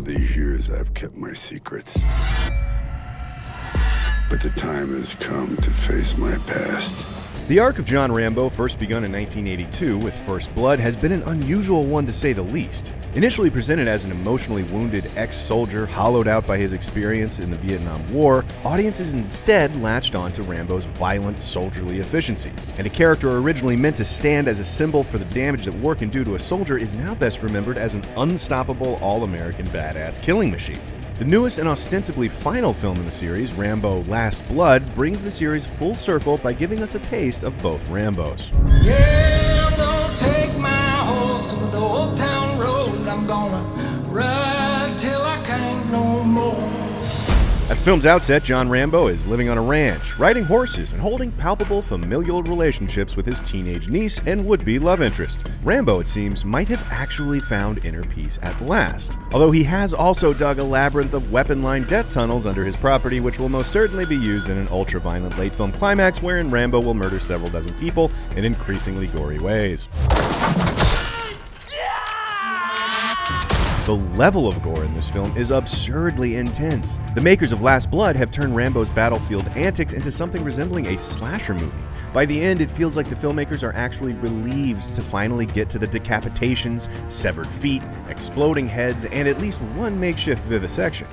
these years, I've kept my secrets. But the time has come to face my past. The arc of John Rambo, first begun in 1982 with First Blood, has been an unusual one to say the least. Initially presented as an emotionally wounded ex-soldier hollowed out by his experience in the Vietnam War, audiences instead latched on to Rambo's violent, soldierly efficiency. And a character originally meant to stand as a symbol for the damage that war can do to a soldier is now best remembered as an unstoppable all-American badass killing machine. The newest and ostensibly final film in the series, Rambo: Last Blood, brings the series full circle by giving us a taste of both Rambos. Yeah, I'm gonna take my horse to the old town road. I'm gonna ride till I can't no more. At the film's outset, John Rambo is living on a ranch, riding horses, and holding palpable familial relationships with his teenage niece and would-be love interest. Rambo, it seems, might have actually found inner peace at last, although he has also dug a labyrinth of weapon-lined death tunnels under his property, which will most certainly be used in an ultra-violent late-film climax wherein Rambo will murder several dozen people in increasingly gory ways. The level of gore in this film is absurdly intense. The makers of Last Blood have turned Rambo's battlefield antics into something resembling a slasher movie. By the end, it feels like the filmmakers are actually relieved to finally get to the decapitations, severed feet, exploding heads, and at least one makeshift vivisection.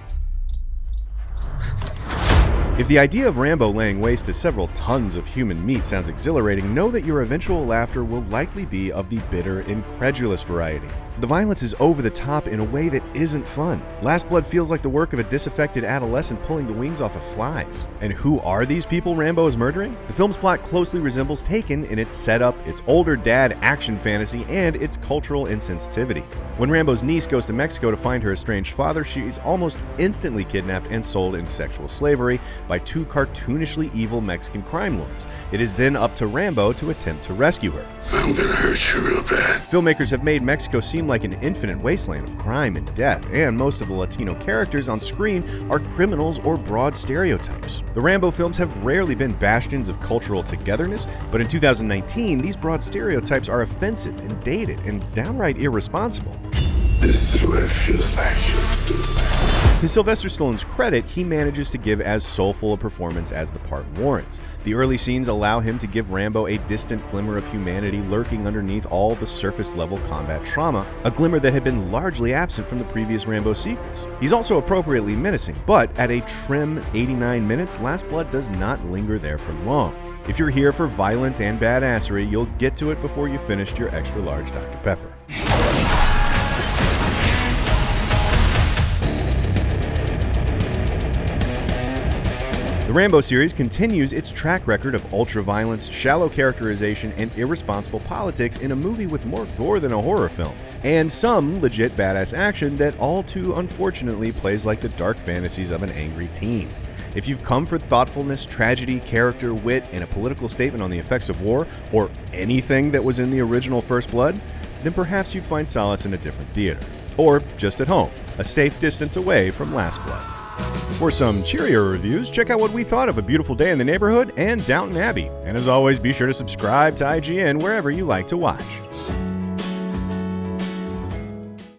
If the idea of Rambo laying waste to several tons of human meat sounds exhilarating, know that your eventual laughter will likely be of the bitter, incredulous variety. The violence is over the top in a way that isn't fun. Last Blood feels like the work of a disaffected adolescent pulling the wings off of flies. And who are these people Rambo is murdering? The film's plot closely resembles Taken in its setup, its older dad action fantasy, and its cultural insensitivity. When Rambo's niece goes to Mexico to find her estranged father, she is almost instantly kidnapped and sold into sexual slavery by two cartoonishly evil Mexican crime lords. It is then up to Rambo to attempt to rescue her. I'm gonna hurt you real bad. Filmmakers have made Mexico seem like an infinite wasteland of crime and death, and most of the Latino characters on screen are criminals or broad stereotypes. The Rambo films have rarely been bastions of cultural togetherness, but in 2019, these broad stereotypes are offensive and dated and downright irresponsible. This is what it feels like. To Sylvester Stallone's credit, he manages to give as soulful a performance as the part warrants. The early scenes allow him to give Rambo a distant glimmer of humanity lurking underneath all the surface-level combat trauma, a glimmer that had been largely absent from the previous Rambo sequels. He's also appropriately menacing, but at a trim 89 minutes, Last Blood does not linger there for long. If you're here for violence and badassery, you'll get to it before you finished your extra-large Dr. Pepper. The Rambo series continues its track record of ultra-violence, shallow characterization, and irresponsible politics in a movie with more gore than a horror film, and some legit badass action that all too unfortunately plays like the dark fantasies of an angry teen. If you've come for thoughtfulness, tragedy, character, wit, and a political statement on the effects of war, or anything that was in the original First Blood, then perhaps you'd find solace in a different theater. Or just at home, a safe distance away from Last Blood. For some cheerier reviews, check out what we thought of A Beautiful Day in the Neighborhood and Downton Abbey. And as always, be sure to subscribe to IGN wherever you like to watch.